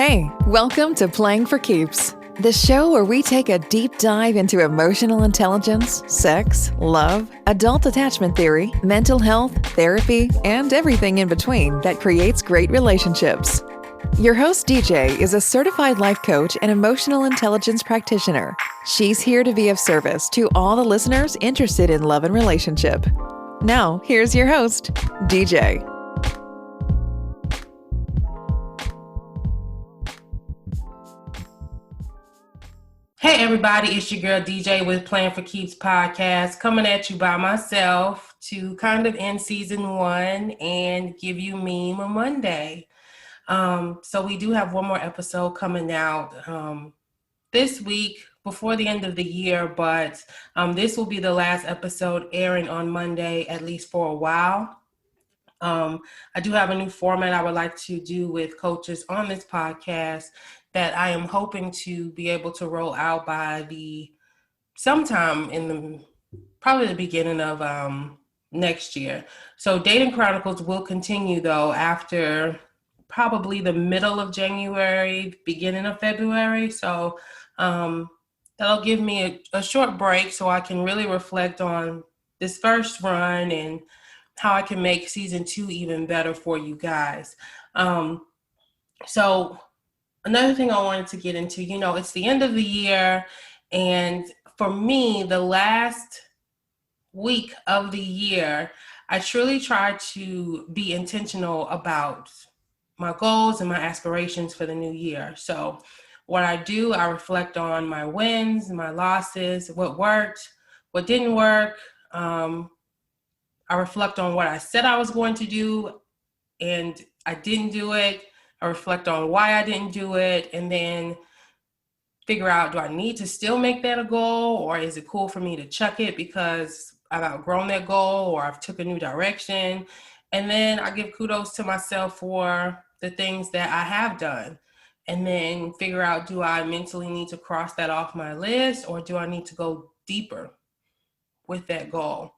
Hey, welcome to Playing for Keeps, the show where we take a deep dive into emotional intelligence, sex, love, adult attachment theory, mental health, therapy, and everything in between that creates great relationships. Your host, DJ, is a certified life coach and emotional intelligence practitioner. She's here to be of service to all the listeners interested in love and relationship. Now, here's your host, DJ. Hey everybody, it's your girl DJ with Playing for Keeps podcast, coming at you by myself to kind of end season 1 and give you Meme Monday. So we do have one more episode coming out this week before the end of the year, but this will be the last episode airing on Monday, at least for a while. I do have a new format I would like to do with coaches on this podcast that I am hoping to be able to roll out by sometime in probably the beginning of next year. So Dating Chronicles will continue though after probably the middle of January, beginning of February. So that'll give me a short break so I can really reflect on this first run and how I can make season 2 even better for you guys. So another thing I wanted to get into, it's the end of the year, and for me, the last week of the year, I truly try to be intentional about my goals and my aspirations for the new year. So what I do, I reflect on my wins, my losses, what worked, what didn't work. I reflect on what I said I was going to do and I didn't do it. I reflect on why I didn't do it, and then figure out, do I need to still make that a goal, or is it cool for me to chuck it because I've outgrown that goal or I've took a new direction? And then I give kudos to myself for the things that I have done, and then figure out, do I mentally need to cross that off my list, or do I need to go deeper with that goal?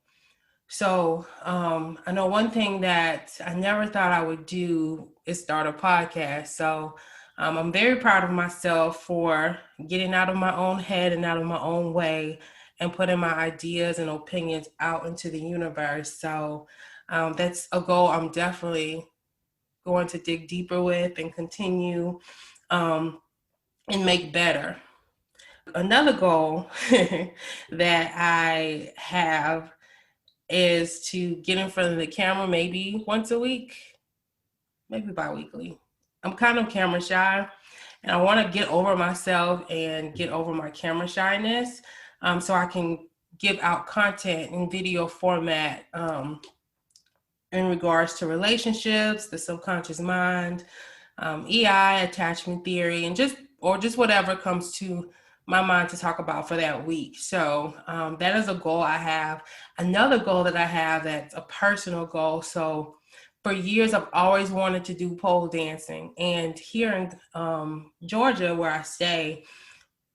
So I know one thing that I never thought I would do is start a podcast. So I'm very proud of myself for getting out of my own head and out of my own way and putting my ideas and opinions out into the universe. So that's a goal I'm definitely going to dig deeper with and continue and make better. Another goal that I have is to get in front of the camera maybe once a week, maybe bi-weekly. I'm kind of camera shy, and I want to get over myself and get over my camera shyness so I can give out content in video format in regards to relationships, the subconscious mind, EI, attachment theory, and just whatever comes to my mind to talk about for that week. So that is a goal I have. Another goal that I have that's a personal goal. So for years, I've always wanted to do pole dancing. And here in Georgia, where I stay,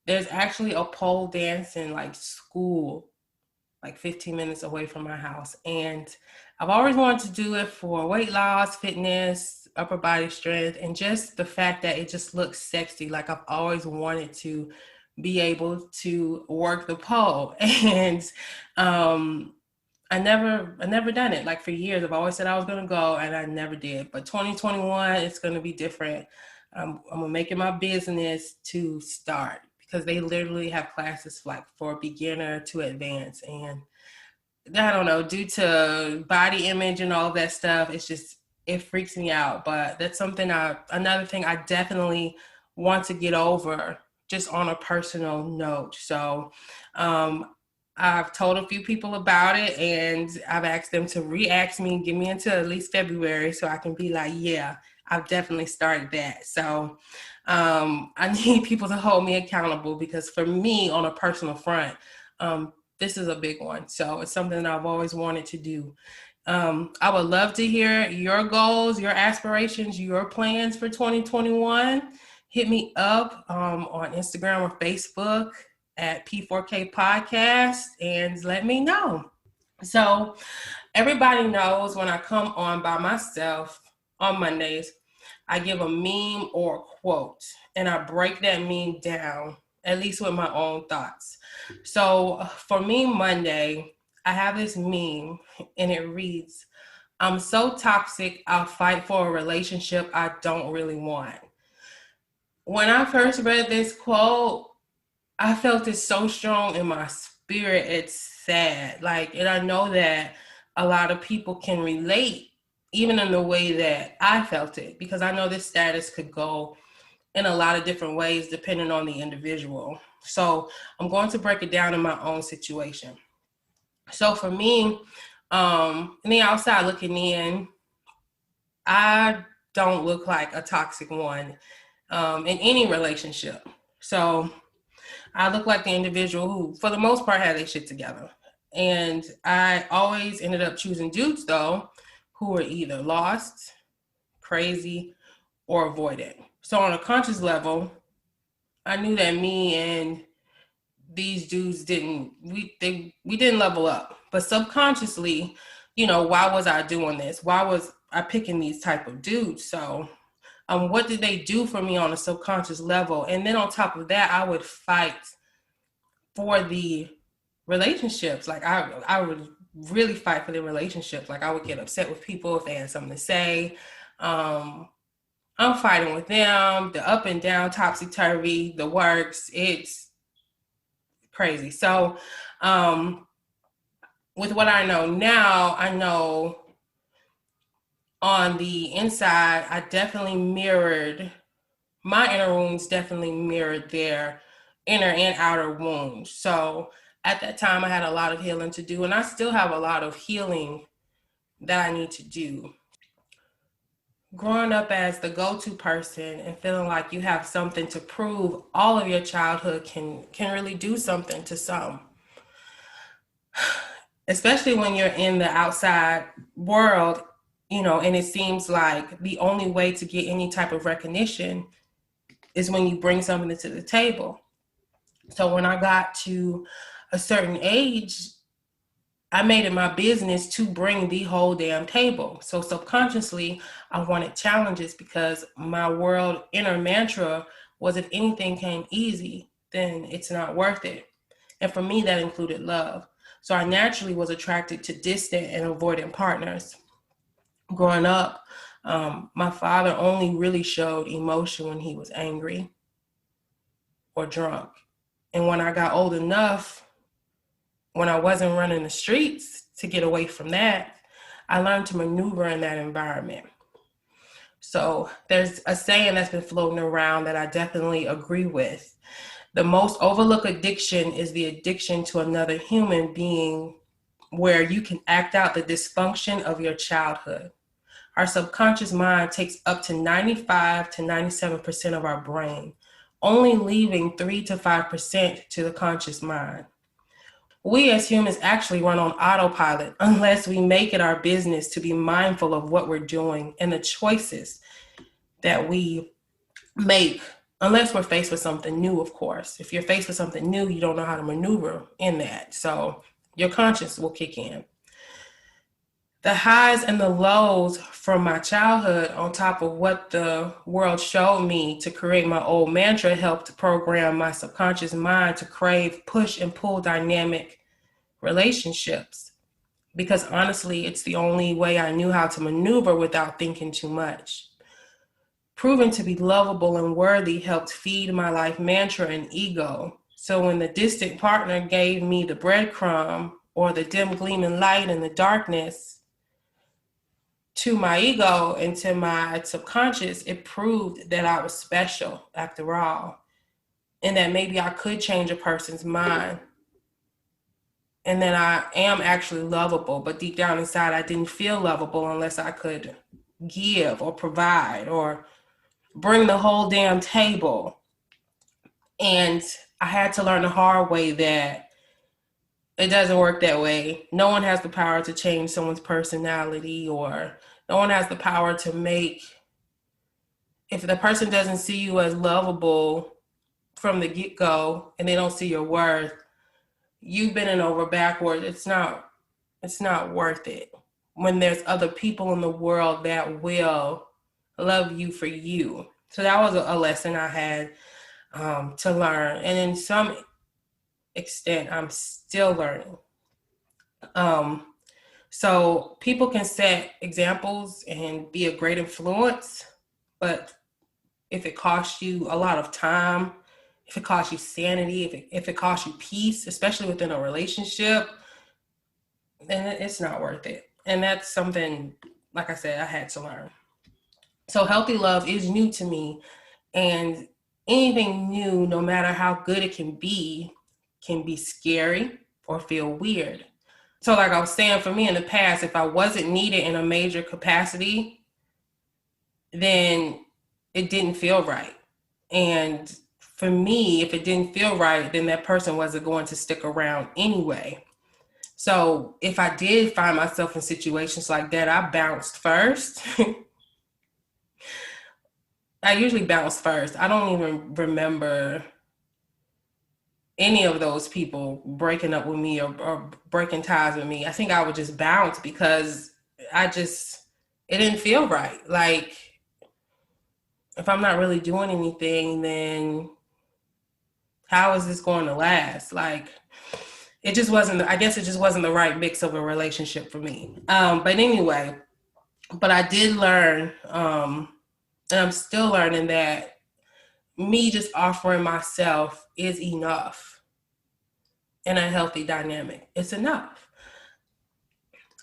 there's actually a pole dancing school, 15 minutes away from my house. And I've always wanted to do it for weight loss, fitness, upper body strength, and just the fact that it just looks sexy. Like I've always wanted to be able to work the pole. And I never done it. For years, I've always said I was going to go, and I never did. But 2021, it's going to be different. I'm going to make it my business to start, because they literally have classes for beginner to advanced. And I don't know, due to body image and all that stuff, it freaks me out. But that's another thing I definitely want to get over, just on a personal note. So I've told a few people about it, and I've asked them to re-ask me and give me until at least February so I can be like, yeah, I've definitely started that. So I need people to hold me accountable, because for me, on a personal front, this is a big one. So it's something that I've always wanted to do. I would love to hear your goals, your aspirations, your plans for 2021. Hit me up on Instagram or Facebook at P4K Podcast and let me know. So everybody knows when I come on by myself on Mondays, I give a meme or a quote, and I break that meme down, at least with my own thoughts. So for me, Monday, I have this meme, and it reads, I'm so toxic, I'll fight for a relationship I don't really want. When I first read this quote, I felt it so strong in my spirit. It's sad. Like, and I know that a lot of people can relate, even in the way that I felt it, because I know this status could go in a lot of different ways depending on the individual. So I'm going to break it down in my own situation. So for me, in the outside looking in, I don't look like a toxic one in any relationship. So I look like the individual who, for the most part, had their shit together. And I always ended up choosing dudes, though, who were either lost, crazy, or avoidant. So on a conscious level, I knew that me and these dudes we didn't level up. But subconsciously, why was I doing this? Why was I picking these type of dudes? So what did they do for me on a subconscious level? And then on top of that, I would fight for the relationships. Like I would really fight for the relationships. Like I would get upset with people if they had something to say. I'm fighting with them, the up and down, topsy-turvy, the works. It's crazy. So with what I know now, I know on the inside, I definitely mirrored, my inner wounds definitely mirrored their inner and outer wounds. So at that time, I had a lot of healing to do, and I still have a lot of healing that I need to do. Growing up as the go-to person and feeling like you have something to prove, all of your childhood can really do something to some. Especially when you're in the outside world, and it seems like the only way to get any type of recognition is when you bring something to the table. So when I got to a certain age, I made it my business to bring the whole damn table. So subconsciously, I wanted challenges because my world inner mantra was, if anything came easy, then it's not worth it. And for me, that included love. So I naturally was attracted to distant and avoidant partners. Growing up, my father only really showed emotion when he was angry or drunk. And when I got old enough, when I wasn't running the streets to get away from that, I learned to maneuver in that environment. So there's a saying that's been floating around that I definitely agree with. The most overlooked addiction is the addiction to another human being, where you can act out the dysfunction of your childhood. Our subconscious mind takes up to 95 to 97% of our brain, only leaving 3 to 5% to the conscious mind. We as humans actually run on autopilot unless we make it our business to be mindful of what we're doing and the choices that we make, unless we're faced with something new, of course. If you're faced with something new, you don't know how to maneuver in that. So your conscience will kick in. The highs and the lows from my childhood, on top of what the world showed me to create my old mantra, helped program my subconscious mind to crave, push, and pull dynamic relationships. Because honestly, it's the only way I knew how to maneuver without thinking too much. Proving to be lovable and worthy helped feed my life mantra and ego. So when the distant partner gave me the breadcrumb or the dim gleaming light in the darkness, to my ego and to my subconscious, it proved that I was special after all, and that maybe I could change a person's mind, and that I am actually lovable. But deep down inside, I didn't feel lovable unless I could give or provide or bring the whole damn table. And I had to learn the hard way that it doesn't work that way. No one has the power to change someone's personality, or no one has the power to make, if the person doesn't see you as lovable from the get-go and they don't see your worth, you've been in over backward. It's not worth it when there's other people in the world that will love you for you. So that was a lesson I had to learn. And in some extent, I'm still learning. So people can set examples and be a great influence, but if it costs you a lot of time, if it costs you sanity, if it costs you peace, especially within a relationship, then it's not worth it. And that's something, like I said, I had to learn. So healthy love is new to me, and anything new, no matter how good it can be scary or feel weird. So like I was saying, for me in the past, if I wasn't needed in a major capacity, then it didn't feel right. And for me, if it didn't feel right, then that person wasn't going to stick around anyway. So if I did find myself in situations like that, I bounced first. I usually bounce first. I don't even remember any of those people breaking up with me or breaking ties with me. I think I would just bounce because it didn't feel right. Like, if I'm not really doing anything, then how is this going to last? Like, it just wasn't, I guess it just wasn't the right mix of a relationship for me. But anyway, but I did learn, and I'm still learning, that me just offering myself is enough in a healthy dynamic. It's enough.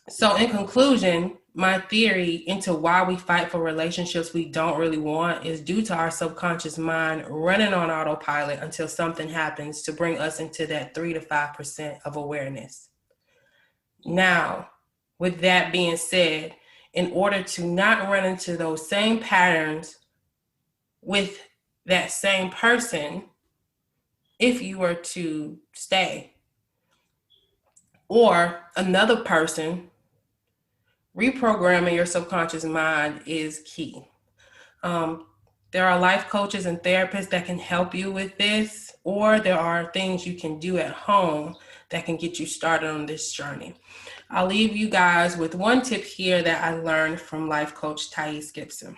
So in conclusion, my theory into why we fight for relationships we don't really want is due to our subconscious mind running on autopilot until something happens to bring us into that 3 to 5% of awareness. Now, with that being said, in order to not run into those same patterns with that same person, if you were to stay, or another person, reprogramming your subconscious mind is key. There are life coaches and therapists that can help you with this, or there are things you can do at home that can get you started on this journey. I'll leave you guys with one tip here that I learned from life coach Thais Gibson.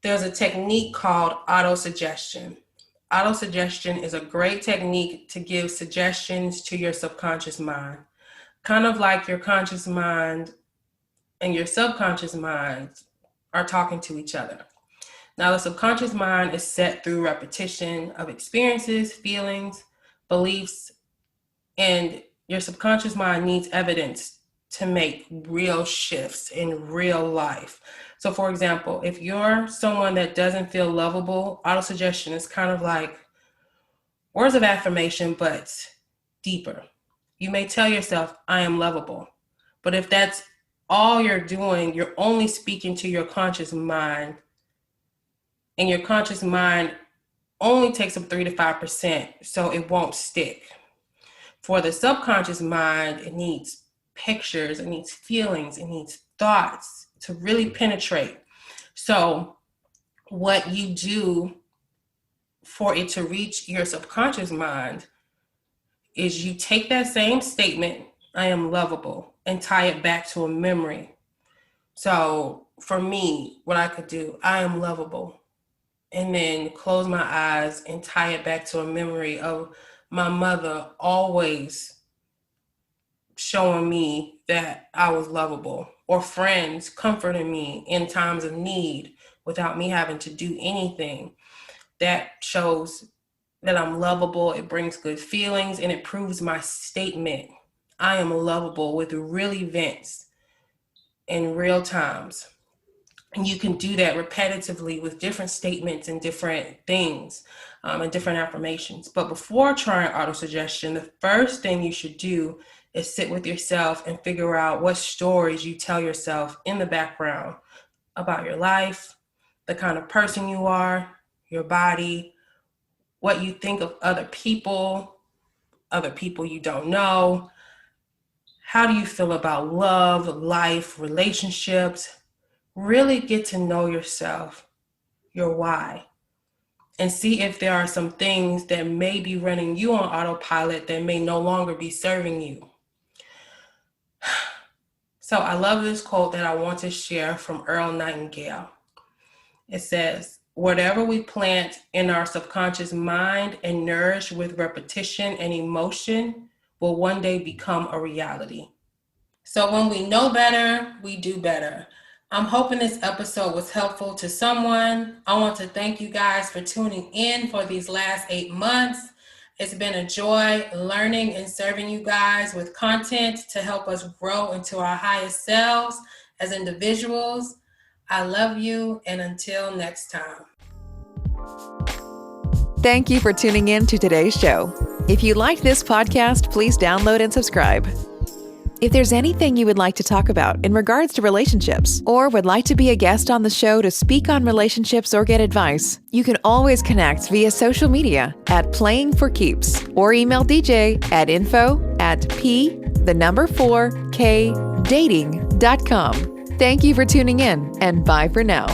There's a technique called autosuggestion. Autosuggestion is a great technique to give suggestions to your subconscious mind. Kind of like your conscious mind and your subconscious mind are talking to each other. Now, the subconscious mind is set through repetition of experiences, feelings, beliefs, and your subconscious mind needs evidence to make real shifts in real life. So for example, if you're someone that doesn't feel lovable, autosuggestion is kind of like words of affirmation, but deeper. You may tell yourself, I am lovable. But if that's all you're doing, you're only speaking to your conscious mind, and your conscious mind only takes up 3 to 5%, so it won't stick. For the subconscious mind, it needs pictures, it needs feelings, it needs thoughts to really penetrate. So what you do for it to reach your subconscious mind is you take that same statement, I am lovable, and tie it back to a memory. So for me, what I could do, I am lovable, and then close my eyes and tie it back to a memory of my mother always showing me that I was lovable, or friends comforting me in times of need without me having to do anything. That shows that I'm lovable. It brings good feelings, and it proves my statement. I am lovable with real events in real times. And you can do that repetitively with different statements and different things and different affirmations. But before trying autosuggestion, the first thing you should do is sit with yourself and figure out what stories you tell yourself in the background about your life, the kind of person you are, your body, what you think of other people you don't know. How do you feel about love, life, relationships? Really get to know yourself, your why, and see if there are some things that may be running you on autopilot that may no longer be serving you. So I love this quote that I want to share from Earl Nightingale. It says, "Whatever we plant in our subconscious mind and nourish with repetition and emotion will one day become a reality." So when we know better, we do better. I'm hoping this episode was helpful to someone. I want to thank you guys for tuning in for these last 8 months. It's been a joy learning and serving you guys with content to help us grow into our highest selves as individuals. I love you, and until next time. Thank you for tuning in to today's show. If you liked this podcast, please download and subscribe. If there's anything you would like to talk about in regards to relationships, or would like to be a guest on the show to speak on relationships or get advice, you can always connect via social media at Playing for Keeps or email DJ at info@p4kdating.com. Thank you for tuning in, and bye for now.